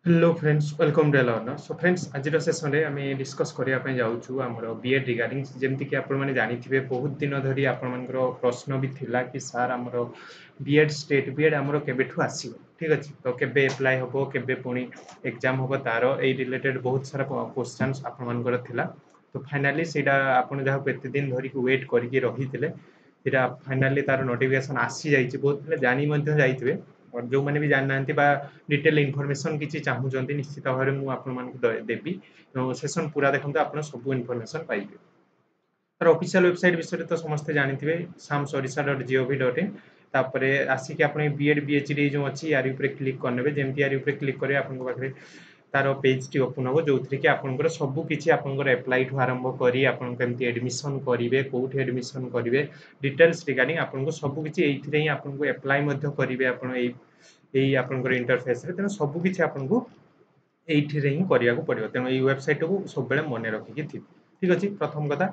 Hello friends welcome to learner so friends आज session में आम डिस्कस करने जाऊँ आमर बीएड रिगार्डिंग जमीक कि आपने जानते बहुत दिन धरी आपर प्रश्न भी थिला कि सार आमर बीएड स्टेट बीएड आमर केबेठू आसो ठीक अच्छे तो केबे एप्लाय हम केबे पुणी एग्जाम हम तार ए रिलेटेड बहुत सारा क्वेश्चन आपर थिला तो फाइनाली सेटा आपन जहाँ एत दिन धरिक वेट करके रही थे फाइनाली तार नोटिफिकेशन आसी जाइए बहुत पे जानी जाइए और जो मैंने भी जानना डिटेल इनफॉरमेशन किसी चाहूँगी निश्चित भाव में आपको देवी तो सेसन पूरा देखते आप सब इनफॉरमेशन पाइबे तार ऑफिशियल वेबसाइट विषय तो समस्ते जानते samsorisa.gov.in तापर आसिक आप बीएड बीएचडी जो अच्छी यार क्लिक करने जमी यार क्लिक करेंगे आपके तार पेज टी ओपन हम जो थी कि आपंकर सबकि आप एप्लाई ठू आरंभ कर एडमिशन करेंगे कौट एडमिशन करेंगे डिटेल्स रिगार्डिंग आपको सबकि ये आपको एप्लाई करेंगे आपंकर इंटरफेस तेणु सबकि आपको ये हिं करने को पड़ो तेणु ये वेबसाइट को सब मन रखिकी थी ठीक अच्छे प्रथम कथा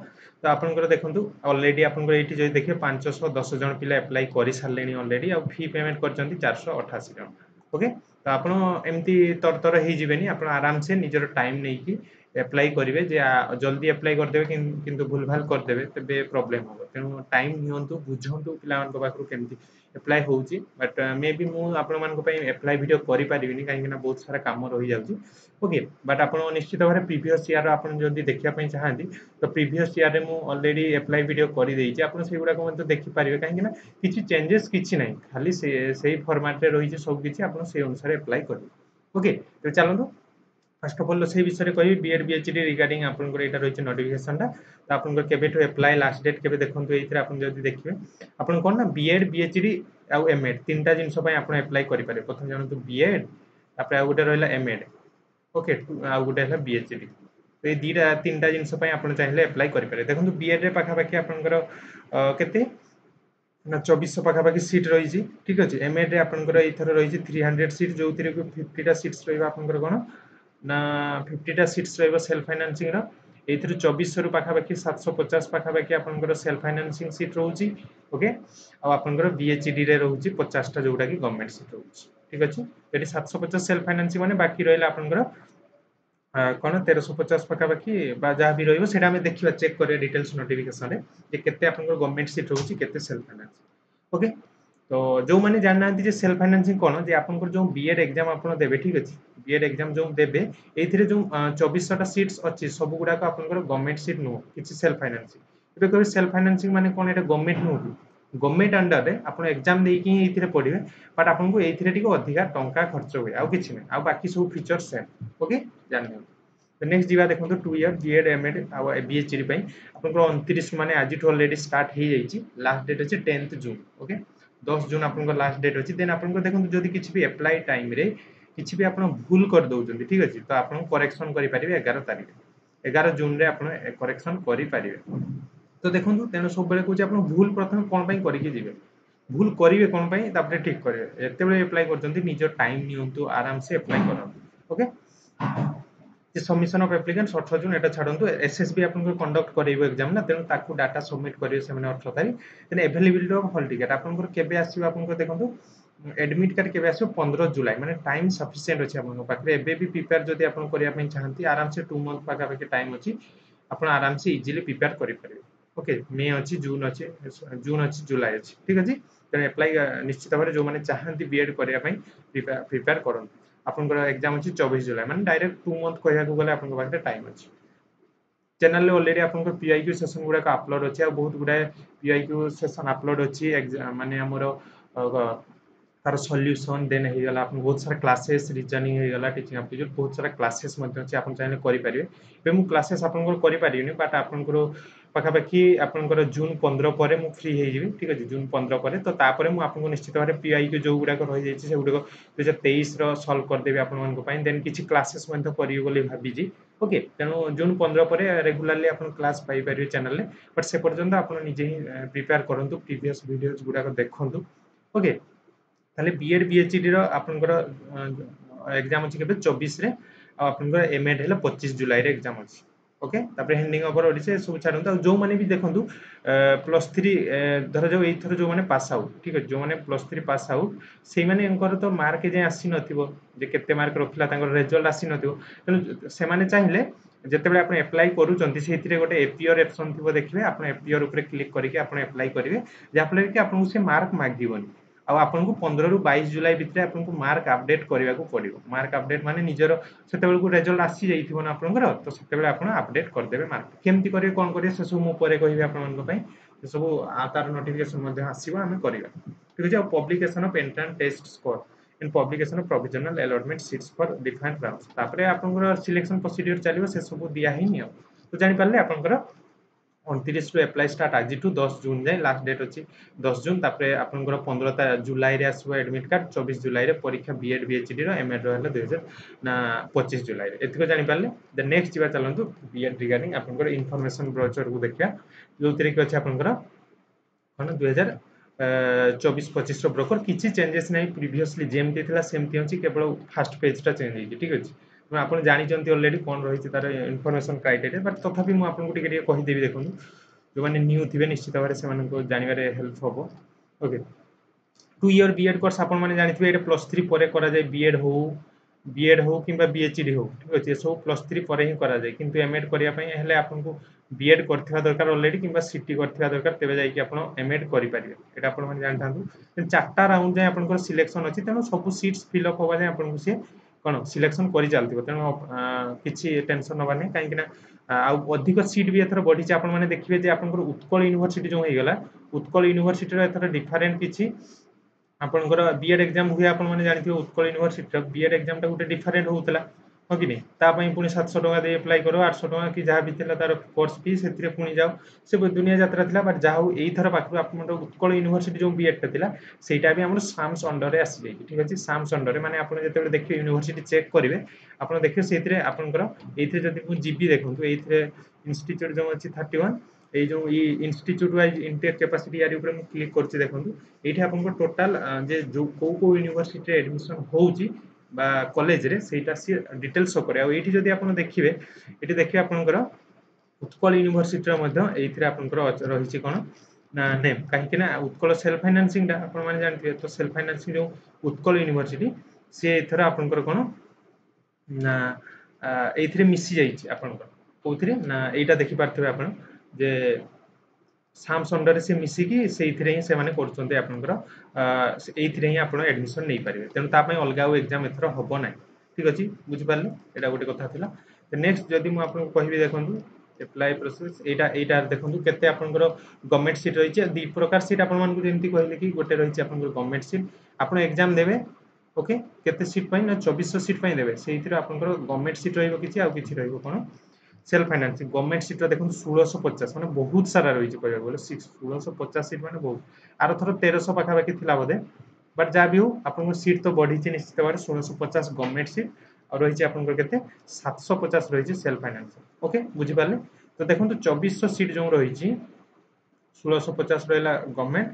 तो आपंकर देखो अलरेडी आपंकर ये देखिए 510 जन पिला एप्लाई कर सारे अलरेडी आ फी पेमेंट कर 488 जन ओके तो आपमती तरतर हो आप आराम से निजर टाइम नहीं कि एप्लाई करेंगे जे जल्दी एप्लाई करदे कि भूल भाल करदे तेज प्रोब्लेम हम तेणु टाइम नियंतु बुझंतु पिला पाखु केमती एप्लाई होची बट मे बी मु एप्लाई वीडियो करि परिबिनी कहीं बहुत सारा काम रही जाउची ओके बट आप निश्चित भाव प्रीवियस ईयर आप देखा चाहती तो प्रीवियस ईयर में ऑलरेडी एप्लाई वीडियो कर देती आप गुड़ाक देखिपारे कहीं किसी चेंजेस किसी ना खाली से फर्माट रही सबकि आप अनुसार एप्लाई करेंगे ओके तो चलते फर्स्ट अफ ऑल से विषय कह बीएड बीएचडी रिगार्डिंग आपंकर यहाँ रही नोटिफिकेशन तो आपंकर केबेठू एप्लाई लास्ट डेट केबे देखो ये आप देखिए आप कौन ना बीएड बीएचडी आउ एमएड तीन जिनस आप एप्लाई करेंगे प्रथम जानते बीएड तापर आउ गोटे रहा एमएड ओके आउ गोटे है बीएचडी तो ये दीटा तीन जिनस आप चाहिए एप्लाई करेंगे देखो बीएड पाखापाखि आपंकर केते ना 2400 पाखापाखि सीट रही ठीक अच्छे एमएड आपंकर एथर रही 300 सीट जो 50टा सीट्स रहा कौन ना 50टा सीट्स सेल्फ फाइनान्सिंग ये 2400 रु पाखापाखि 750 पाखापाखि आपंकर सेल्फ फाइनान्सिंग सीट रोचे ओके आपंकर बीएचडी रे रोचे 50टा जोटा कि गवर्नमेंट सीट रोचे ठीक अच्छे ये 750 सेल्फ फाइनान्सिंग मैंने बाकी रहा आपंकर कौन 1350 पाखापाखि जहाँ भी रहा देखा चेक करें डिटेल्स नोटिफिकेशन के गवर्नमेंट सीट रोचे के सेल्फ फाइनान्सिंग ओके तो जो मैंने जानना सेल्फ फाइनान्सिंग कौन जे आप जो बीएड एग्जाम आप देवे ठीक अच्छे बीएड एग्जाम जो देवे ये जो 2400टा सीट्स अच्छी सब गुड़ाक आप गवर्नमेंट सीट नुह कि सेल्फ फाइनान्सिंग ये कह सेल्फ फाइनान्सिंग माने कौन ये गवर्नमेंट नुह कि गवर्नमेंट अंडर में आप एग्जाम देकी ये पढ़े बट आपको ये अधिका टंका खर्च हुए आउ कि ना बाकी सब फीचर सेम ओके जान नेक्स्ट जीवा देखो 2 ईयर बीएड एमएड बीएचडी आप 29 माने आज अलरेडी स्टार्ट हो जाइए लास्ट डेट अच्छे 10th जून ओके 10 जून आप लास्ट डेट अच्छी देन आप देखो जदि किसी भी एप्लाई टाइम रे किसी भी आप भूल कर दौरान ठीक अच्छे तो आप करेक्शन करेंगे 11 तारीख 11 जून आप करेक्शन करेंगे तो देखो तेणु सब कहे आप भूल प्रथम कौन करके जी भूल करेंगे कौन ठीक करेंगे एत एप्लाई कर निज टाइम नियंतु आराम से एप्लाई कर okay submission of applicants 18 June एटा छाड़ू एसएसबी आपको कंडक्ट करेंगे एग्जाम ना तेणु ताकू डाटा सबमिट करेंगे से 18 तारीख then availability of hall ticket आपको केबे आसीबो आपको देखो एडमिट कार्ड केबे आसीबो 15 जुलाई माने टाइम सफिशिएंट अछि आपन पाखरे एबे भी प्रिपेयर जदि आपन करिया पय चाहंती आराम से 2 मंथ पाखा पाखी टाइम अछि आपन आराम से इजीली प्रिपेयर करि परिबे ओके मे अछि जून अछि जुलाई अछि ठीक अछि तेन अप्लाई निश्चित भाव जो माने चाहंती बीएड करिया पय प्रिपेयर करन आपनकर एग्जाम अछि 24 जुलाई माने डायरेक्ट 2 मंथ कहया को गले आपन पाखरे टाइम अछि चैनल ऑलरेडी आपन पीआईक्यू सेशन गुडा अपलोड अछि आ बहुत गुडा पीआईक्यू सेशन अपलोड अछि माने हमरो तार सॉल्यूशन देन हो गला आपन बहुत सारा क्लासेस रीजनिंग हो गला टीचिंग एप्टीट्यूड बहुत सारा क्लासेस मध्ये अछि आपन चाहे करि परिबे बे मु क्लासेस आपन करि परिबिनी बट आपन पाखापाखि आपंकर जून 15 पर मु फ्री हो ठीक है जून 15 पर तो तापर मु आपको निश्चित भाव पीआईक्यू जो गुड़ाक रही जाइए से गुड़ाक 2023 सल्व करदेवी आपन देन किसी क्लासेस करी बोली भाभी ओके तेणु जून 15 पर रेगुलारली आप क्लास पाइपर चैनल बट से पर्यंत आप निजे ही प्रिपेयर करूँ प्रीवियस वीडियोज गुड़ाक देखूँ ओके ताले बीएड बीएचडी आपनकर एग्जाम अछि केबे 24 रे आपनकर एमएड है 25 जुलाई रे एग्जाम अछि ओके तापर हेडिंग ओवर ओडिसे सब छाड़ू जो मैंने भी देखूँ +3 धर जो एथर जो मैंने पास आउट ठीक है जो मैंने +3 पास आउट से मैंने तो मार्क जे आसी नथिबो जे केते मार्क रखिला तांकर रिजल्ट आसी नथिबो तेनु से माने चाहिए जेतेबेले आपण अप्लाई करूचंती सेथिरे गोटे एपियर ऑप्शन थिबो देखिबे आपण एपियर ऊपर क्लिक करके आपण अप्लाई करिवे जा फल कि आपन से मार्क मागिबोनी आपन को 15 रु 22 जुलाई भितर आपन को मार्क अपडेट करबा को पड़िबो मार्क अपडेट माने निजर सेतेबेल को रिजल्ट आसी जाइथिबो ना आपनकर तो सेतेबेले आपन अपडेट कर देबे मार्क केमति करिवे कोन करिवे से सब मु परे कहिबे आपन मन पई से सब तार नोटिफिकेशन मध्ये आसीबो हमें करिवा ठीक अछि publication of entrance test score in publication of provisional allotment seats for different rounds तापरे आपनकर सिलेक्शन प्रोसीजर चलिबो से सब दिया ही नियो तो जानि पारले आपनकर 29 रु अप्लाई स्टार्ट आज टू 10 जून जाए लास्ट डेट अच्छी 10 जून तापरे आपनकर 15 जुलाई रे आसबो एडमिट कार्ड 24 जुलाई रे परीक्षा बीएड बीएचडी रो एमएड रो हला 2000 ना 25 जुलाई रे एतिको जानि पारले द नेक्स्ट जीवा चलंतु बीएड रिगार्डिंग आपनकर इन्फॉर्मेशन ब्रोचर को देखिया जोतिरे कि अछि आपनकर कोन 2024-25 रो ब्रोकर किछि चेंजेस नै प्रीवियसली जेमति थिला सेमति अछि केवल फर्स्ट पेज टा चेंज होई ठीक अछि ଆପଣ ଜାଣିଛନ୍ତି ଅଲରେଡି କ'ଣ ରହିଛି ତାର ଇନଫର୍ମେସନ କ୍ରାଇଟେରିଆ ବଟ୍ ତଥାପି ମୁଁ ଆପଣଙ୍କୁ ଟିକେ ଟିକେ କହିଦେବି ଦେଖନ୍ତୁ ଯୋଉମାନେ ନ୍ୟୁ ଥିବେ ନିଶ୍ଚିତ ଭାବରେ ସେମାନଙ୍କୁ ଜାଣିବାରେ ହେଲ୍ପ ହବ ଓକେ 2 ଇୟର बीएड कोर्स आपण माने जानिथिबे एटा +3 परे करा जाय बीएड हो किंबा बीएचडी हो ठीक अछि सब +3 परे ही करा जाय किंतु एमएड करिया पई हेले आपनको बीएड करथिबा दरकार ऑलरेडी किंबा सीटी करथिबा दरकार तेबे जाय कि आपण एमएड करि परिबे एटा आपण माने जानथांतु चारटा राउंड जाय आपनको सिलेक्शन अछि तेनो सब सीट्स फिल अप होबा जाय आपनको से कोन सिलेक्शन करि चालथिबो तेनो किछि टेंशन होबा नै काहे कि ना अधिक सीट भी एथर बढ़ी आपण माने देखिबे जे आपनकर उत्कल यूनिवर्सिटी जो होई गेला उत्कल यूनिवर्सिटी रो एथर डिफरेंट किछि आपनकर बीएड एग्जाम हुए आपण माने जानिथिबे उत्कल यूनिवर्सिटी बीएड एग्जाम टा गुटे डिफरेंट होउतला हो कि नहीं ता पई पुनी 700 टका दे अप्लाई करो 800 टका कि जहा भी थिला तार कोर्स फी सेतिरे पुनी जाओ से दुनिया यात्रा थिला बट जा हो एई थर पाखु आपन उत्कल यूनिवर्सिटी जो बीएड टा थिला सेटा भी हमर साम्स अंडर रे आसी जाई ठीक अछि साम्स अंडर रे माने आपण जेतेबे देखिबे यूनिवर्सिटी चेक करिवे आपण देखिबे सेतिरे आपनकर एइथे जदि मु जीबी देखंतु एइथे इंस्टीट्यूट जो अछि 31 ए जो इंस्टीट्यूट वाइज इनटेक कैपेसिटी यारी ऊपर क्लिक करछि देखंतु एठी आपनको टोटल जे जो को यूनिवर्सिटी एडमिशन होउची बा कॉलेज रे सेटा सी डिटेल्स शो करे आ एठी जदि आपण देखिबे एठी देखिबे आपनकर उत्कल यूनिवर्सिटी रो मध्ये एथिरे आपनकर रहिछि कोन ना नेम काहे कि ना उत्कल सेल्फ फाइनेंसिंग दा आपण माने जानथिबे तो सेल्फ फाइनेंसिंग जो उत्कल यूनिवर्सिटी से एथरा आपनकर कोन ना एथिरे मिसी जाइछि आपनकर कोथिरे ना एटा देखि पारथिबे आपण जे साम्स अंडर से मिसिकी सेइथिरे ही से माने करचोंते आपनकर एइथिरे ही आपण एडमिशन नै परिबे तेनु ता पई अलगा एग्जाम एथर होबो नै ठीक अछि बुझि पारले एटा गोटे कथा थिला नेक्स्ट जदि मु आपन कहिबे देखंतु अप्लाई प्रोसेस एटा देखंतु केते आपनकर गवर्नमेंट सीट रहिছে दी प्रकार सीट आपन मान को जेंति कहिले कि गोटे रहिছে आपनकर गवर्नमेंट सीट आपन एग्जाम देबे ओके केते सीट पई ना 2400 सीट पई देबे सेइथिरे आपनकर गवर्नमेंट सीट रहिबो किछि आ किछि रहिबो कोन सेल्फ फाइनेंसिंग गवर्नमेंट सीट देखो 1650 माने बहुत सारा रही कहबा बोले 1650 सीट माने बहुत आर थर 1300 पाखा बाकी थिला बोधे बट जा भी हो आपन सीट तो बढ़ी छि निश्चित भाबरे 1650 गवर्नमेंट सीट और रही आपन केते 750 रही सेल्फ फाइनेंसिंग ओके बुझि पारले तो देखो 2400 सीट जो रही 1650 रहला गवर्नमेंट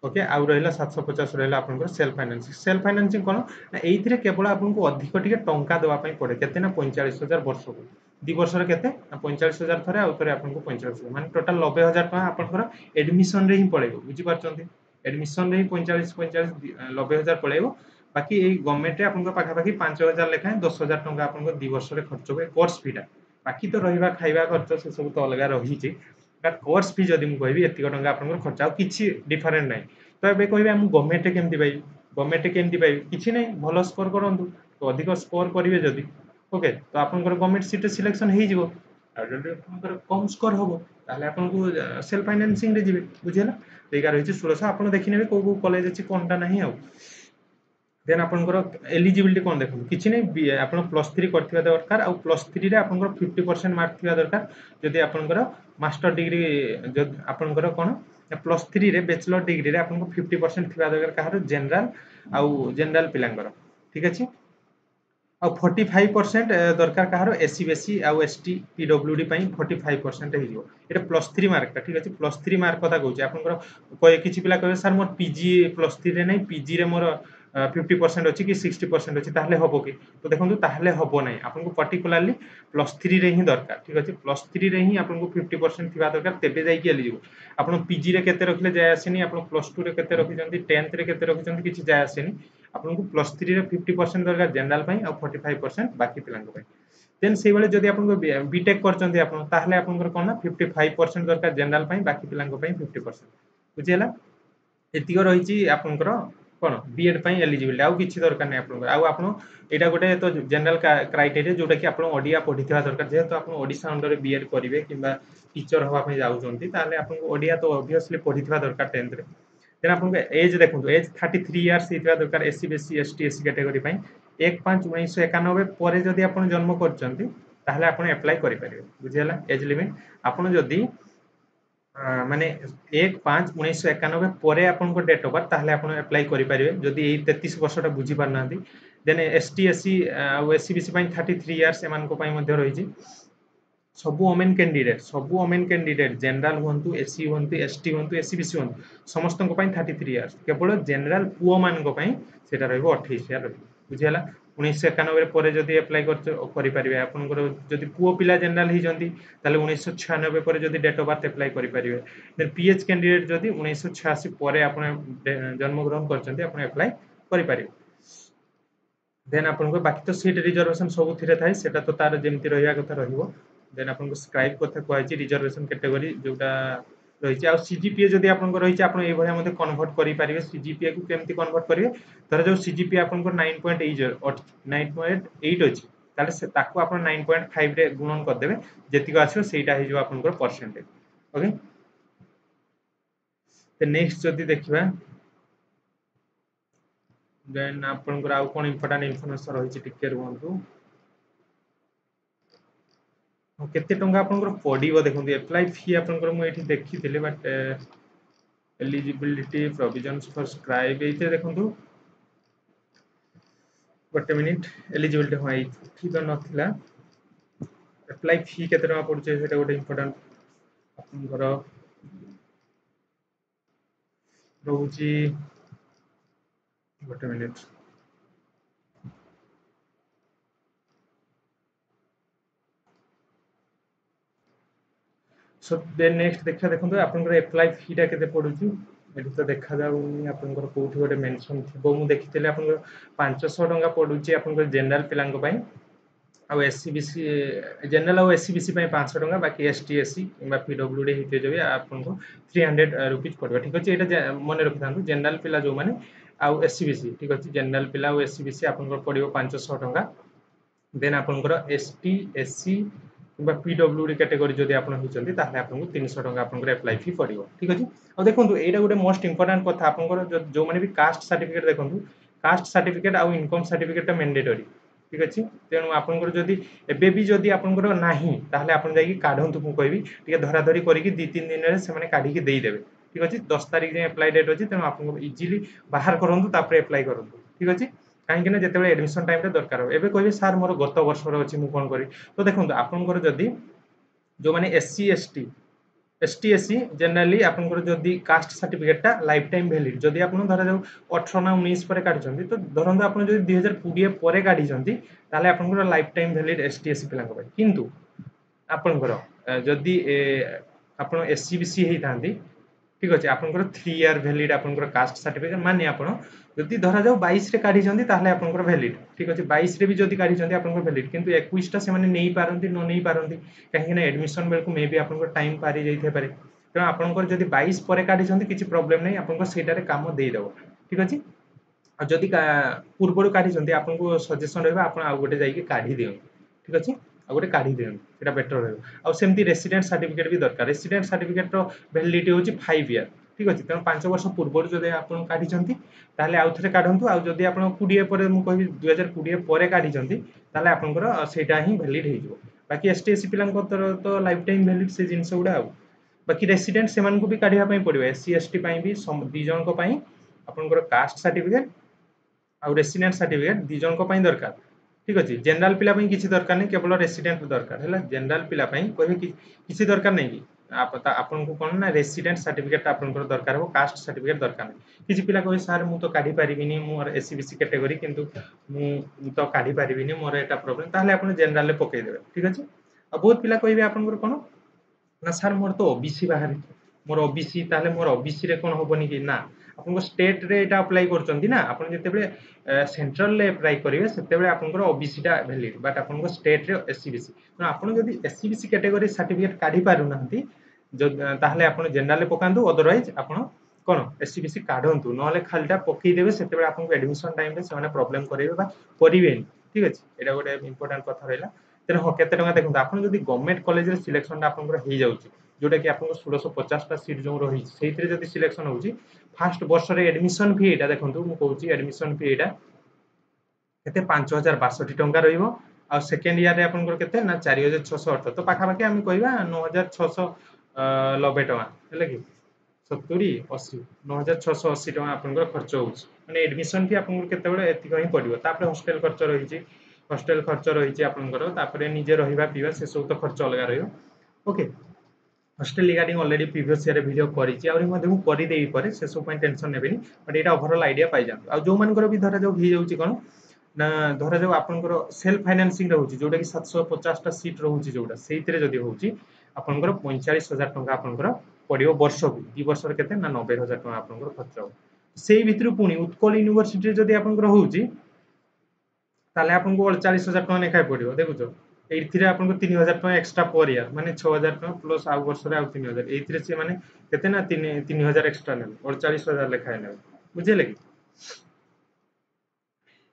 ओके आउ रहला 750 रहला आपन सेल्फ फाइनेंसिंग कोन ना एइथिरे केवल आपन को अधिक टिके टंका देबा पई पड़े केते ना 45000 वर्ष को 2 वर्ष रे केते 45000 थरे आउ थरे आपन को 45000 माने टोटल 90000 टका आपन एडमिशन रे ही पड़ेबो बुझि पारचंती एडमिशन रे ही 45 90000 पड़ेबो बाकी ए गवर्नमेंट रे आपन को पाखा पाखी 5000 लेखा 10000 टका आपन को 2 वर्ष रे खर्च होबे कोर्स फीटा बाकी तो रहिबा खाइबा खर्च से सब तो अलगा रही छि बट कोर्स फी जदि मु कहबी एतिक टका आपन को खर्च आ किछि डिफरेंट नै तो एबे कहबे हम गवर्नमेंट केमति पाइबी गवर्नमेंट केमति पाइबी किछि नै भलो स्कोर करंतु तो अधिक स्कोर करिवे जदि ओके तो आपनकर गवर्नमेंट सीट सिलेक्शन हे जिवो आ जदि आपनकर कम स्कोर होबो ताले आपन को सेल्फ फाइनेंसिंग रे जिवे बुझियला तेका रहिछि 1600 आपन देखिनेबे को कॉलेज अछि कोनटा नाही आ देन आपनकर एलिजिबिलिटी कोन देखु किछि नै आपन +3 करथिबा दरकार आ +3 रे आपनकर 50% मार्क थिबा दरकार जदि आपनकर मास्टर डिग्री जदि आपनकर कोन +3 रे बैचलर डिग्री रे आपनको 50% थिबा दरकार कहार जनरल पिलांगर ठीक अछि आ 45% दरकार कहार एससी बीएससी आ एसटी पीडब्ल्यूडी पई 45% हे जिवो एटा +3 मार्क ठीक अछि +3 मार्क कथा कहूची आपनकर कोइ किछि पिला कहबे सर मोर पीजी +3 रे नै पीजी रे मोर 50% अच्छी कि 60% अच्छी ताहले हबो कि तो देखंतु ताहले हबो नै आपनको पर्टिकुलरली +3 रे ही दरकार ठीक अछि +3 रे ही आपनको 50% थिबा दरकार तेबे जाई कि एलिजिबल आपण पीजी रे केते रखले जाय आसेनी आपण +2 रे केते रखिजंती 10th रे केते रखिजंती किछि जाय आसेनी आपनको +3 रे 50% दरकार जनरल पई आ 45% बाकी पिलांक पई देन सेइ बेले जदि आपनको बीटेक करचंती आपण ताहले आपनकर कोन ना 55% दरकार जनरल पई बाकी पिलांक पई 50% बुझियला एतिक रहिछि आपनकर कोन बीएड पई एलिजिबिलिटी आउ किछि दरकार नै आपनकर आउ आपण एटा गोटे तो जनरल क्राइटेरिया जोटा कि आपण ओडिया पढिथिबा दरकार जेहेतु आपण ओडिसा अंडर रे बीएड करिवे किबा टीचर होबा पई जाउचंती ताहले आपण ओडिया तो ऑब्वियसली पढिथिबा दरकार 10th रे देन आपण एज देखंतु एज 33 इयर्स हिथिबा दरकार SC BC ST SC category पई 1/5/1991 परे जदि आपण जन्म करचंती ताहले आपण अप्लाई करि परिबे बुझियला एज लिमिट आपण जदि माने 1/5/1991 परे आपनको डेट ऑफ बर्थ ताहले आपण अप्लाई करि परिबे जदि एई 33 वर्षटा बुझी पारनांती देन एसटी एससी आ एससी बीसी पई 33 इयर्स एमान को पई मध्ये रहिछि सबु ओमेन कैंडिडेट जनरल हुंतु एससी हुंतु एसटी हुंतु एससी बीसी हुंतु समस्त को पई 33 इयर्स केवल जनरल पुओ मान को पई सेटा रहइबो 28 इयर रहइबो बुझियला 1991 परे जदि अप्लाई करि परिबे आपनकर जदि पुओ पिला जनरल हि जंती ताले 1996 परे जदि डेट ऑफ बर्थ अप्लाई करि परिबे देन पीएच कैंडिडेट जदि 1986 परे आपण जन्म ग्रहण करचंती आपण अप्लाई करि परिबे देन आपनको बाकी तो सीट रिजर्वेशन सब थिरे थाई सेटा तो तार जेमति रहिया कथा रहिबो देन आपनको स्क्राइब कथा कहैछि रिजर्वेशन कैटेगरी जोटा रहिछि आ सीजीपीए जदि आपनको रहिछि आपण एई भलिया मध्ये कन्वर्ट करि परिबे सीजीपीए को केमति कन्वर्ट करिवे तर जो सीजीपीए आपनको 9.8 अछि ताले से ताको आपण 9.5 रे गुणन कर देबे जेतिको आछो सेटा हि जो आपनको परसेंटेज ओके तो नेक्स्ट जदि देखिबा देन आपनको आउ कोन इंपोर्टेंट इन्फॉर्मेशन रहिछि टिके रहंतु केते टंगा आपनकर पडिबो देखंतु अप्लाई फी आपनकर मु एठी देखिथिले but eligibility provisions for scribe एते देखंतु गोटे मिनिट एलिजिबिलिटी हो एठी तो नथिला अप्लाई फी केते टंगा पडुचे सेटा गोटे इंपोर्टेंट आपनकर रहउची गोटे मिनिट सो देन नेक्स्ट देखा देखंतु आपनकर अप्लाई फी टा केते पडुची एठी तो देखा जाउनी आपनकर कोठी गोटे मेंशन थिबो मु देखिथिले आपनकर 500 टंका पडुची आपनकर जनरल पिलांग पई आ एससी बीसी जनरल आ एससी बीसी पई 500 टंका बाकी एसटी एससी किबा पीडब्ल्यूडी हिते जबे आपनको 300 रुपीस पडबो ठीक अछि एटा मने रखिथांतु जनरल पिला जो माने आ एससी बीसी ठीक अछि जनरल पिला आ एससी बीसी आपनकर पडिबो 500 टंका देन आपनकर एसटी एससी किबा पीडब्ल्यूडी कैटेगरी जदि आपण हिचंती ताहले आपनको 300 टंका आपनकर अप्लाई फी पडिबो ठीक अछि आ देखंतु एटा गोटे मोस्ट इंपोर्टेंट कथा आपनकर जो माने भी कास्ट सर्टिफिकेट देखंतु कास्ट सर्टिफिकेट आ इनकम सर्टिफिकेट मैंडेटरी ठीक अछि तेनु आपनकर जदि एबे भी जदि आपनकर नाही ताहले आपण जाई काढंतु मु कहबी टिके धरा धरी करिकि 2-3 दिन रे से माने काढी के देई देबे ठीक अछि 10 तारिख जे अप्लाई डेट अछि तेनु आपनको इजीली बाहर करंतु तापर अप्लाई करंतु ठीक अछि काहेकि ना जेतेबे एडमिशन टाइम रे दरकार हो एबे कहबे सर मोर गत वर्ष रो अछि मु कोन करी तो देखंतु आपनकर जदि जो माने SC ST ST SC generally आपनकर जदि कास्ट सर्टिफिकेट टा लाइफ टाइम वैलिड जदि आपण धरा जाऊ 18 ना 19 परे काढिसंती तो धरंतु आपण जदि 2020 परे काढिसंती ताले आपनकर life time valid ST SC पिलांक पय किंतु आपनकर जदि आपण एससी बीसी हेई थांती ठीक अछि आपनकर 3 इयर वैलिड आपनकर कास्ट सर्टिफिकेट माने आपण जदि धरा जाऊ 22 रे काढिसंती ताले आपनकर वैलिड ठीक अछि 22 रे भी जदि काढिसंती आपनकर वैलिड किंतु 21 टा से माने नेई पारंती न नेई पारंती काहे ना एडमिशन बेल को मे बी आपनकर टाइम पारी जाइथे पारे तो आपनकर जदि 22 परे काढिसंती किछि प्रॉब्लम नै आपनकर सेटारे काम देई देबो ठीक अछि आ जदि पूर्वरु काढिसंती आपनको सजेशन रहबा आपण आ गोटे जाई के काढी दियौ ठीक अछि आ गोटे काढी दियौ सेटा बेटर रहबो आ सेमति रेसिडेंट सर्टिफिकेट भी दरकार रेसिडेंट सर्टिफिकेट रो वैलिडिटी होची 5 इयर ठीक अछि त 5 वर्ष पूर्वरु जदि आपण काढिसंती ताले आउ थरे काढंतु आ जदि आपण 20 परे मु कहबी 2020 परे काढिसंती ताले आपनकर सेटा ही वैलिड हे जिवो बाकी एसटीएससी पिलांक तो लाइफ टाइम वैलिड से जिंस गुडा आ बाकी रेसिडेंट सेमान को भी काढिया पई पड़िबो एससी एसटी पई भी दी जन को पई आपनकर कास्ट सर्टिफिकेट आ रेसिडेंट सर्टिफिकेट दी जन को पई दरकार ठीक अछि जनरल पिला पई किछि दरकार नै केवल रेसिडेंट दरकार हैला जनरल पिला पई कहबे कि किछि दरकार नै कि आपन को कोन ना रेसिडेंट सर्टिफिकेट आपन को दरकार हो कास्ट सर्टिफिकेट दरकार नहीं किछि पिला कहि सर मु तो काढी परिबिनी मोर एससीबीसी कैटेगरी किंतु मु तो काढी परिबिनी मोर एटा प्रॉब्लम ताहले आपन जनरल ले पकई देबे ठीक अछि आ बहुत पिला कहिबे आपन को कोन ना सर मोर तो ओबीसी बाहर मोर ओबीसी ताहले मोर ओबीसी रे कोन होबनी कि ना आपन को स्टेट रे एटा अप्लाई करचंदी ना आपन जते बेले सेंट्रल ले अप्लाई करिवे सेते बेले आपन को ओबीसी टा वैलिड बट आपन को स्टेट रे एससीबीसी तो आपन जदी एससीबीसी कैटेगरी सर्टिफिकेट काढी पारु नहंती जो ताहले आपन जनरल ले पकांदु अदरवाइज आपन कोन एससीबीसी काढंतु नहले खालीटा पकई देबे सेते बेले आपन को एडमिशन टाइम रे सेमाने प्रॉब्लम करिवे बा करिवेनी ठीक अछि एटा गोटे इंपोर्टेंट कथा रहला तेन हो केते टंका देखंतु आपन जदी गवर्नमेंट कॉलेज रे सिलेक्शन टा आपन हो जाउची जोटा कि आपन को 1650 टा सीट जो रही सेइतरे जदी सिलेक्शन होउची फर्स्ट वर्ष रे एडमिशन फी एटा देखंतु मु कहउची एडमिशन फी एटा केते 5062 टंका रहइबो आ सेकंड ईयर रे आपन को केते ना 4668 तो पाखा पाखी हम कहबा 9690 टंका हेले कि 70 80 9680 टंका आपन को खर्च होउची माने एडमिशन फी आपन को केते बेले एति कहीं पडिबो तापर हॉस्टल खर्च रहिची हॉस्टल खर्च रहिची आपन को तापर निजे रहिबा पीबा से सब तो खर्च अलगा रहियो okay hostel regarding already previous year video करिछि आउरी मध्ये मु करि देई पारे से सब पॉइंट टेंशन नेबेनी बट एटा ओवरऑल आईडिया पाइ जान आ जो मानकर भी धरा जो ही जाउची कोन ना धरा जो आपनकर सेल्फ फाइनेंसिंग रहउची जोटा कि 750 टा सीट रहउची जोटा सेइतरे जदी होउची आपनकर 45000 टंका आपनकर पडियो वर्ष को दी वर्ष रे केते ना 90000 टंका आपनकर खर्च हो सेई भितरु पुनी उत्कल यूनिवर्सिटी रे जदी आपनकर होउची ताले आपन को 48000 टका नेखाय पडियो देखुछो एइथिरे आपन को 3000 टका एक्स्ट्रा पर ईयर माने 6000 टका प्लस आ वर्ष रे आ 3000 एइथिरे से माने केते ना 3000 एक्स्ट्रा ने 48000 लेखाय ने बुझिले कि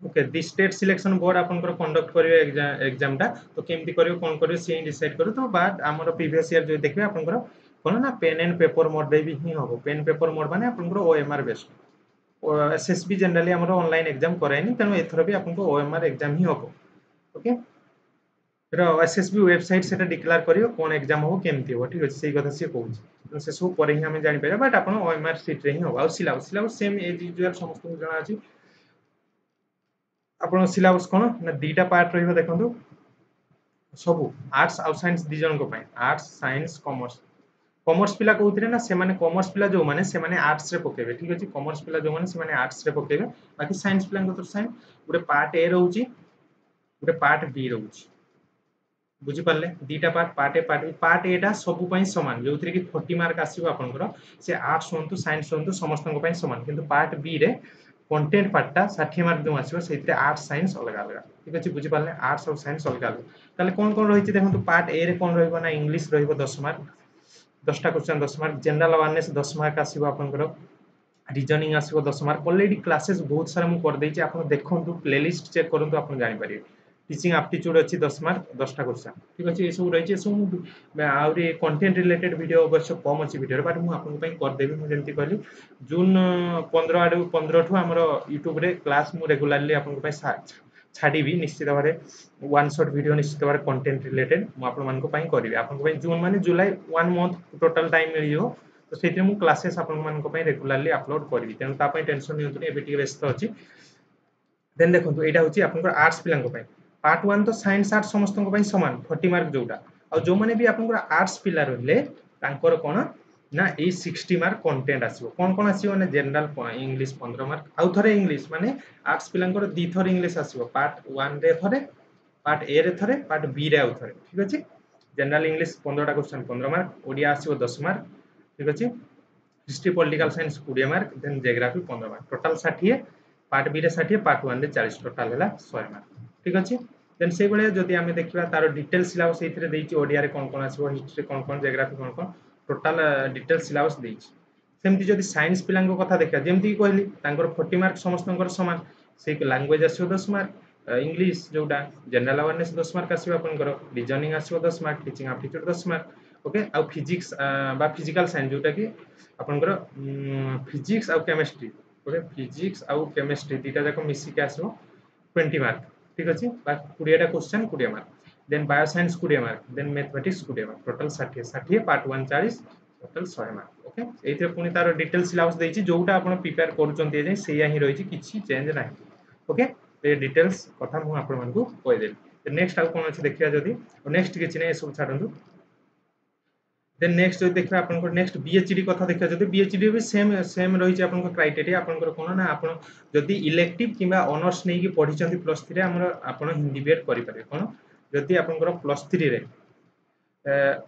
ओके दी स्टेट सिलेक्शन बोर्ड आपन को कंडक्ट करियो एग्जाम टा तो केमति करियो कोन करियो से डिसाइड करियो तो बाद हमर प्रीवियस ईयर जो देखबे आपन को कोन ना पेन एंड पेपर मोड रे भी ही होबो पेन पेपर मोड माने आपन को ओएमआर बेस्ड एसएसबी जनरली हमर ऑनलाइन एग्जाम करायनी तनो एथरो भी आपन को ओएमआर एग्जाम ही होबो ओके रो एसएसबी वेबसाइट सेटा डिक्लेयर करियो कोन एग्जाम हो केमति हो ठीक अछि सेही कथा से कहूची से सब पर ही हमें जानि पारे बट आपन ओएमआर सीट रे ही हो आ सिलेबस सेम एज यूजुअल समस्त जणा अछि आपन सिलेबस कोन ना दीटा पार्ट रहिबो देखंतु सब आर्ट्स आ साइंस दी जन को पय आर्ट्स साइंस कॉमर्स कॉमर्स पिला कहउथिरे ना से माने कॉमर्स पिला जो माने से माने आर्ट्स रे पकेबे ठीक अछि कॉमर्स पिला जो माने से माने आर्ट्स रे पकेबे बाकी साइंस पिला को तो science Gute part A रहउची Gute part B रहउची बुझी पारले दीटा पार्ट एटा सब पई समान जोथि कि 40 मार्क आसीबो आपनकर से आर्ट्स होंतु साइंस होंतु समस्त को पई समान किंतु पार्ट बी रे कंटेंट पार्टटा 60 मार्क जो आसीबो सेतिरे आर्ट्स साइंस अलग अलग ठीक अछि बुझी पारले आर्ट्स और साइंस अलग अलग ताले कोन कोन रहिछि देखंतु पार्ट ए रे कोन रहइबो ना इंग्लिश रहइबो 10 मार्क 10 टा question 10 mark general awareness 10 mark आसीबो आपनकर रीजनिंग आसीबो 10 मार्क ऑलरेडी क्लासेस बहुत सारा मु कर देछि आपन देखंतु प्लेलिस्ट चेक करंतु आपन जानि परिबे टीचिंग एप्टीट्यूड अच्छी 10 मार्क 10 टा क्वेश्चन ठीक अछि ए सब रहिछि सब आउरी कंटेंट रिलेटेड वीडियो अवश्य कम अछि वीडियो बट मु आपन पई कर देबी मु जेंति कहली जून 15 आडू 15 ठु हमर YouTube रे क्लास मु रेगुलरली आपन पई छाडी भी निश्चित भाबे वन शॉट वीडियो निश्चित भाबे कंटेंट रिलेटेड मु आपन मान को पई करबी आपन को पई जून माने जुलाई 1 मंथ टोटल टाइम मिलियो तो सेति मु क्लासेस आपन मान को पई रेगुलरली अपलोड करबी तेन ता पई टेंशन नियंतु एबे टिके व्यस्त अछि देन देखंतु एटा होची आपन को आर्ट्स पिलांग पई पार्ट 1 तो साइंस आर्ट्स समस्त को पई समान 40 मार्क जोटा आ जो माने भी आपन को आर्ट्स पिला रहले तांकर कोन ना ए 60 मार्क कंटेंट आसीबो कोन आसीबो ना जनरल इंग्लिश 15 मार्क आउ थरे इंग्लिश माने आर्ट्स पिलांकर दी थर इंग्लिश आसीबो पार्ट 1 रे थरे पार्ट ए रे थरे पार्ट बी रे आउ थरे ठीक अछि जनरल इंग्लिश 15 टा क्वेश्चन 15 मार्क ओडिया आसीबो 10 मार्क ठीक अछि history political science 20 mark then geography 15 mark total 60 part B रे 60 पार्ट 1 रे 40 टोटल हैला 100 मार्क ठीक अछि देन से बळे जदि हमें देखिबा तार डिटेल सिलेबस एथिरे देछि ओडिया रे कोन आसीबो हिस्ट्री कोन ज्योग्राफी कोन टोटल डिटेल सिलेबस देछि सेमति जदि साइंस पिलांग कथा देखा जेमति कहली तांकर 40 मार्क समस्तंकर समान से लैंग्वेज आसीबो 10 मार्क इंग्लिश जोटा जनरल अवेयरनेस 10 मार्क आसीबो आपनकर रीजनिंग आसीबो 10 mark teaching aptitude 10 mark okay आ फिजिक्स बा फिजिकल साइंस जोटा कि आपनकर फिजिक्स आ केमिस्ट्री ओके फिजिक्स आ केमिस्ट्री दीटा जाको मिसी के आसीबो 20 मार्क ठीक अछि बा 20 टा question 20 mark then bio science 20 mark then mathematics 20 mark total 60 60 part 1 40 total 100 mark okay एथे पुनी तार डिटेल सिलेबस देछि जोटा आपण प्रिपेयर करूचंती ए सेया ही रहिछि किछि चेंज नाही ओके ए डिटेल्स कथा मु आपण मानकु कहि देली नेक्स्ट आ कोन अछि देखिया जदी नेक्स्ट किछि नै सब छाडंदु देन नेक्स्ट जो देखिए आपन नेक्स्ट बीएचडी कथा देखिए जदि बीएचडी भी सेम सेम रही छै आपन क्राइटेरिया आपन कोन ना आपन जदि इलेक्टिव किबा ऑनर्स नै कि पढि चंदी प्लस 3 रे हमर आपन हिंदी बीएड करि पारे कोन जदि आपन प्लस 3 रे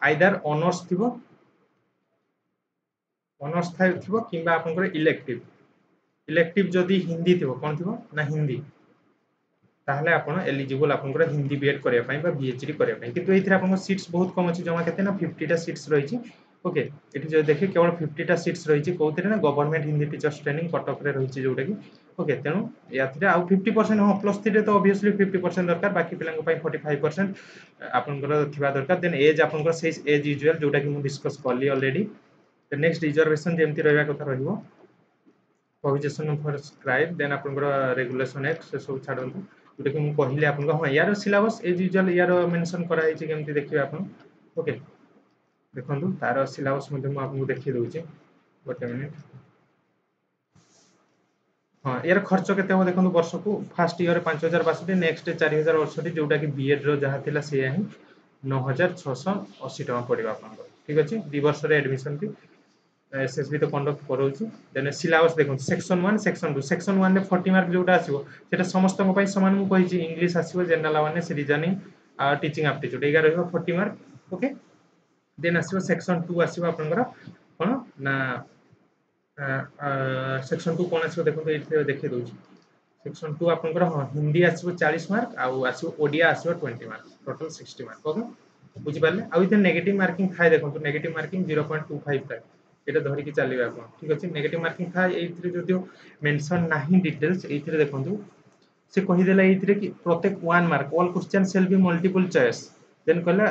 आइदर ऑनर्स थिबो ऑनर्स थिबो किबा आपन इलेक्टिव इलेक्टिव जदि हिंदी थिबो कोन थिबो ना हिंदी ताहले आपण एलिजिबल आपनकर हिंदी बीएड करिया पई बा बीएचडी करिया पई किंतु एथिरा आपन सीट्स बहुत कम अछि जमा केते ना 50 टा सीट्स रही छि ओके एठी जो देखि केवल 50 टा सीट्स रही छि कोउतरे ना government Hindi teachers training Cuttack रे रही छि जोटा कि ओके तेनु याथिरा आ 50% हो प्लस 3 रे तो ऑब्वियसली 50% दरकार बाकी पिलांग पई 45% आपनकर थिबा दरकार देन एज आपनकर से एज यूजुअल जोटा कि मु डिस्कस करली ऑलरेडी द नेक्स्ट रिजर्वेशन जेमति रहबा कथा रहिबो प्रोविजन फॉर स्क्राइब देन आपनकर रेगुलेशन एक्ट से सब छाडंतु जोटा कि मु कहले आपन को हां यार सिलेबस एज यूजुअल यार मेंशन करा है केमती देखिबे आपन ओके देखंतु तार सिलेबस मध्ये मु आपन को देखि दउची गोटे मिनिट हां यार खर्च केते हो देखंतु वर्ष को फर्स्ट ईयर 5062 नेक्स्ट 4068 जोटा कि बीएड रो जहा थिला से ही 9680 टका पड़िबा आपन को ठीक अछि 2 वर्ष रे एडमिशन फी एसएसबी तो कंडक्ट करोची देन सिलेबस देखो सेक्शन 1 सेक्शन 2 सेक्शन 1 रे 40 मार्क जोटा आसीबो सेटा समस्त को पई समान मु कहिची इंग्लिश आसीबो जनरल अवेयरनेस रीजनिंग आ टीचिंग एप्टीट्यूड एगा रहबो 40 मार्क ओके देन आसीबो सेक्शन 2 आसीबो आपनकर कोन ना सेक्शन 2 कोन आसीबो देखो एठी देखि दउची सेक्शन 2 आपनकर हां हिंदी आसीबो 40 मार्क आ आसीबो ओडिया आसीबो 20 मार्क टोटल 60 मार्क ओके बुझि पाले आ इते नेगेटिव मार्किंग थाय देखो तो नेगेटिव मार्किंग 0.25 थाय এটা ধরিকি চালিবে আপন ঠিক আছে নেগেটিভ মার্কিং থাই এইথিরে যদিও মেনশন नाही ডিটেইলস এইথিরে দেখন্তু से कहि देला এইথিরে कि प्रत्येक 1 mark all question shall be multiple choice then कहला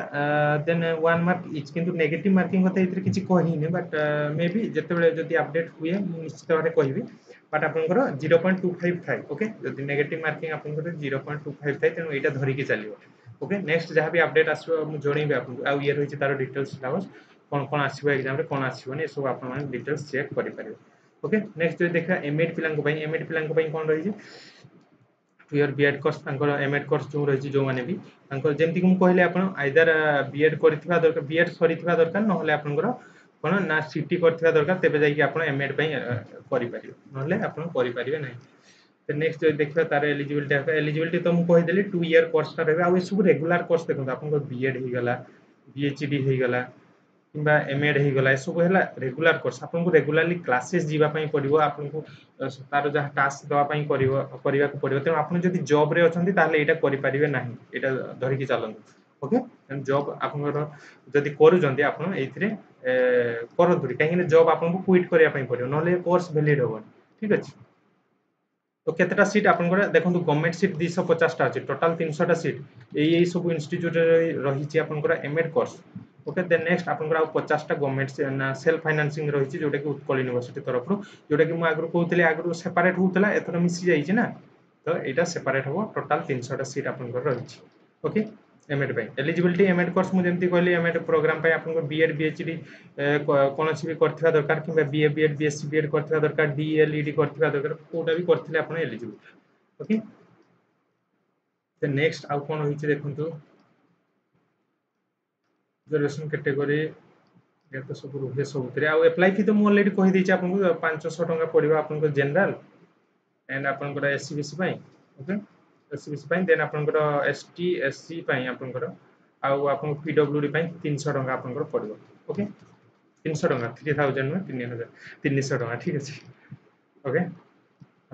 देन 1 मार्क इच किंतु नेगेटिव मार्किंग होता এইথিরে किछि कहि ने बट मे बी जते बेले जदी अपडेट हुए निश्चित भाबे कहिबी बट आपनकर 0.25 थाई ओके जदी नेगेटिव मार्किंग आपनकर 0.25 थाई तेनु एटा धरिकी चालिबो ओके नेक्स्ट जहां भी अपडेट आसबो मु जणैबे आपन आ ये रहिछि तार डिटेल्स सिलेबस कौन कौन आसीबो एग्जाम रे कौन आसीबोनी सब आपन माने डिटेल्स चेक करि परिबे ओके नेक्स्ट जो देखा एमएड पिलांग को पई एमएड पिलांग को पई कोन रहि छै 2 इयर बीएड कोर्स तांकर एमएड कोर्स जो रहि छै जो माने भी तांकर जेमति कि मु कहले आपन आइदर बीएड करथिबा दरकार बीएड सरिथिबा दरकार नहले आपनकर कोन ना सीटी करथिबा दरकार तेबे जाई कि आपन एमएड पई करि परिबे नहले आपन करि परिबे नै तो नेक्स्ट जो देखबा तार एलिजिबिलिटी तो मु कहि देली 2 इयर कोर्स का रहबे आ ए सब रेगुलर कोर्स देखो आपन बीएड हे गला बीएचडी हे गला किंबा एमएड हे गला सब हैला रेगुलर कोर्स आपन को रेगुलरली क्लासेस जीवा पई पड़िबो आपन को तार जहा टास्क दवा पई करिवा को पड़िबो त आपन जदी जॉब रे अछंती ताले एटा करि परिबे नाही एटा धरि कि चलन ओके एंड जॉब आपन जदी करू जंती आपन एथिरे करंतु काहे कि जॉब आपन को क्विट करिया पई पड़िबो नले कोर्स वैलिड होबो ठीक अछि तो केतेटा सीट आपन को देखंतु गवर्नमेंट सीट 250 टा अछि टोटल 300 टा सीट एई सब इंस्टीट्यूट रही छि आपन को MEd course okay then next आपन को 50 टा गवर्नमेंट से सेल्फ फाइनेंसिंग रही छि जोटा कि उत्कल यूनिवर्सिटी तरफ रु जोटा कि मु आगु कहउतले आगु सेपरेट होउतला एथर मिसी जाई छि ना तो एटा सेपरेट हो टोटल 300 टा सीट आपन को रही छि ओके एमएड पई एलिजिबिलिटी एमएड कोर्स मु जेमति कहली एमएड प्रोग्राम पई आपन को बीएड बीएचडी कोनोसी भी करथिबा दरकार किबा बीए बीएड बीएससी बीएड करथिबा दरकार डीएलईडी करथिबा दरकार कोटा भी करथिले आपन एलिजिबल ओके देन नेक्स्ट आउ कोन होई छि देखंतु रिजर्वेशन कैटेगरी ये तो सब रुहे सब तरे आ अप्लाई फी तो मु ऑलरेडी कहि दै छि आपन को 500 टका पड़िबा आपन को जनरल एंड आपन को एससीबीसी पई ओके एससीबीसी पई देन आपन को एसटी एससी पई आपन को आ आपन पीडब्ल्यूडी पई 300 टका आपन को पड़िबो ओके 300 टका 3000 में 3000 300 टका ठीक अछि ओके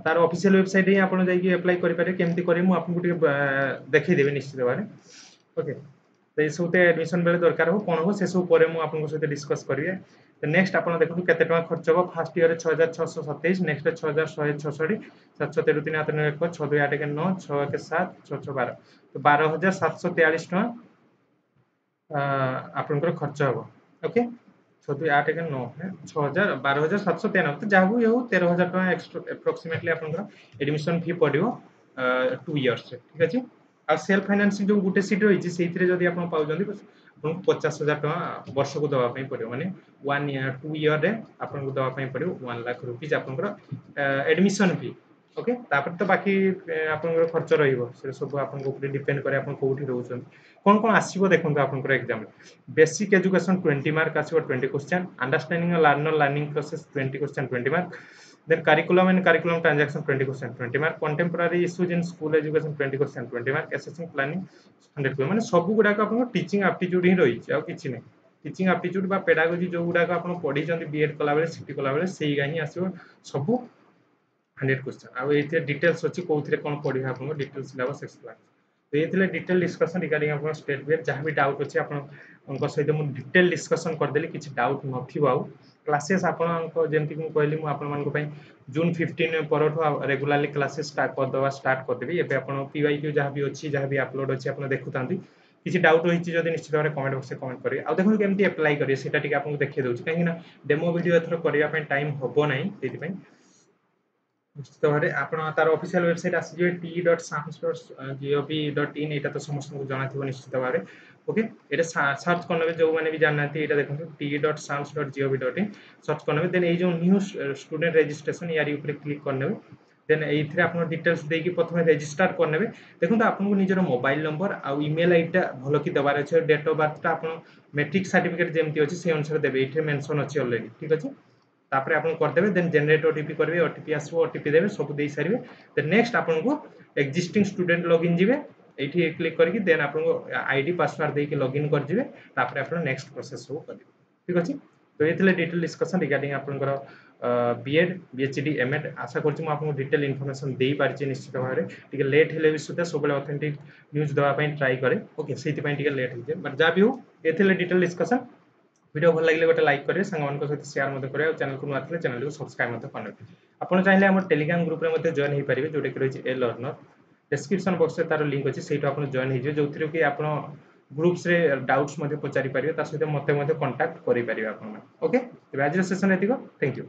तार ऑफिशियल वेबसाइट ही आपन जाई कि अप्लाई करि पारे केमति करि मु आपन को देखै देबे निश्चित बारे ओके तो ये सब एडमिशन बेले दरकार हो कौन हो से सब पर मु आपन सहित डिस्कस करिए तो नेक्स्ट आपन देखु केते टका खर्च हो फर्स्ट ईयर 6627 नेक्स्ट 6166 713 3 8 9 1 6 2 8 1 9 6 1 7 6 6 12 तो 12743 टका आपन खर्च हो ओके 6 2 8 1 9 6000 12793 तो जाहु ये 13000 टका एक्स्ट्रा अप्रोक्सीमेटली आपन एडमिशन फी पडियो 2 इयर्स ठीक अछि आ सेल्फ फाइनेंसिंग जो गुटे सीट रही से जदि आप पाउजंदी आपको 50,000 टका वर्ष को दवा पई पड़ियो माने 1 ईयर 2 ईयर रे आपन को दवा पई पड़ियो 1 लाख रुपीस आपनकर एडमिशन फी ओके तापर तो बाकी आपनकर खर्च रहिबो से सब आपन ऊपर डिपेंड करे आपन कोठी रहउछन कोन कोन आसीबो देखंतु आपनकर एग्जाम बेसिक एजुकेशन 20 मार्क आसीबो 20 question understanding learner learning process 20 question 20 mark then curriculum and curriculum transaction 20 question 20 mark contemporary issues in school education 20 question 20 mark assessing planning 100 question माने सब गुडा का आपन टीचिंग एप्टीट्यूड ही रही छै आ किछि नै टीचिंग एप्टीट्यूड बा पेडागोजी जो गुडा का आपन पढी जंती बीएड कला बेले सीटी कला बेले सेही गाही आसीबो सब 100 क्वेश्चन आ एथे डिटेल्स अछि कोउथरे कोन पढी आपन डिटेल्स सिलेबस एक्सप्लेन तो ये डिटेल डिस्कशन रिगार्डिंग आपन स्टेट वेब जहां भी डाउट अछि आपन उनको सहित मु डिटेल डिस्कशन कर देली किछि डाउट नथिबो आउ क्लासेस आपन को जेंति मु कहली मु आपन मान को पई जून 15 परठो रेगुलरली क्लासेस स्टार्ट कर देबी एबे आपन पीवाईक्यू जहां भी अछि जहां भी अपलोड अछि आपन देखुतांती किछि डाउट होइछि जदि निश्चित भाबरे कमेंट बॉक्स में कमेंट करिवे आ देखु केमति अप्लाई करिवे सेटा टिक आपन देखि दउछि काहे ना डेमो वीडियो एथरो करिया पई टाइम होबो नै सेति पई निश्चित भाବରେ ଆପଣ ତାର ଅଫିସିଆଲ ୱେବସାଇଟ୍ ଆସିଯିବେ t.sams.gov.in ଏଇଟା ତ ସମସ୍ତଙ୍କୁ ଜଣାଥିବ ନିଶ୍ଚିତ ଭାବରେ ଓକେ ଏଟା ସର୍ଚ୍ଚ କରିନେବେ ଯୋଉମାନେ ବି ଜାଣିନାହାନ୍ତି ଏଇଟା ଦେଖନ୍ତୁ t.sams.gov.in ସର୍ଚ୍ଚ କରିନେବେ ଦେନ୍ ଏଇ ଯୋଉ ନ୍ୟू ଷ୍ଟୁଡେଣ୍ଟ ରେଜିଷ୍ଟ୍ରେସନ यारी ଉପରେ କ୍ଲିକ୍ କରିନେବେ देन एइथरे आपण डिटेल्स देकी प्रथमे रेजिस्टर करनेबे देखंतु आपनको निजर मोबाइल नंबर आ ईमेल आईडी भलो की देबार अछि डेट ऑफ बर्थ ता आपण मैट्रिक सर्टिफिकेट जेमति अछि से अनुसार देबे एइथरे मेंशन अछि ऑलरेडी ठीक अछि तापर आपन कर देबे देन जनरेट ओटीपी करबे ओटीपी आसबो ओटीपी देबे सब देई सारिबे देन नेक्स्ट आपन को एक्जिस्टिंग स्टूडेंट लॉगिन जिवे एठी क्लिक करके देन आपन को आईडी पासवर्ड देके लॉगिन कर जिवे तापर आपन नेक्स्ट प्रोसेस हो करबे ठीक अछि तो एथिले डिटेल डिस्कशन रिगार्डिंग आपनकर बीएड बीएचडी एमएड आशा करछि म आपन डिटेल इन्फॉर्मेशन देई पारछि निश्चित भाबरे टिके लेट हेले भी सुधा सबले ऑथेंटिक न्यूज़ दवा पई ट्राई करे ओके सेति पई टिके लेट हे बट जा भी हो एथिले डिटेल डिस्कशन वीडियो भल लगे गोटे लाइक करेंगे सांग सहित शेयर मत करेंगे चैनल को नुआ चैनल को सब्सक्राइब मत करने आपड़ चाहिए आम टेलीग्राम ग्रुप में जॉइन हो पारे जोटा कि रही ए लर्नर डिस्क्रिप्शन बॉक्स में तार लिंक अच्छी से जॉइन हो जो थी कि आप ग्रुप्स रे डाउट्स पचारि पारे सहित मत कंटाक्ट करेंगे ओके आज सेशन एतिक थैंक यू।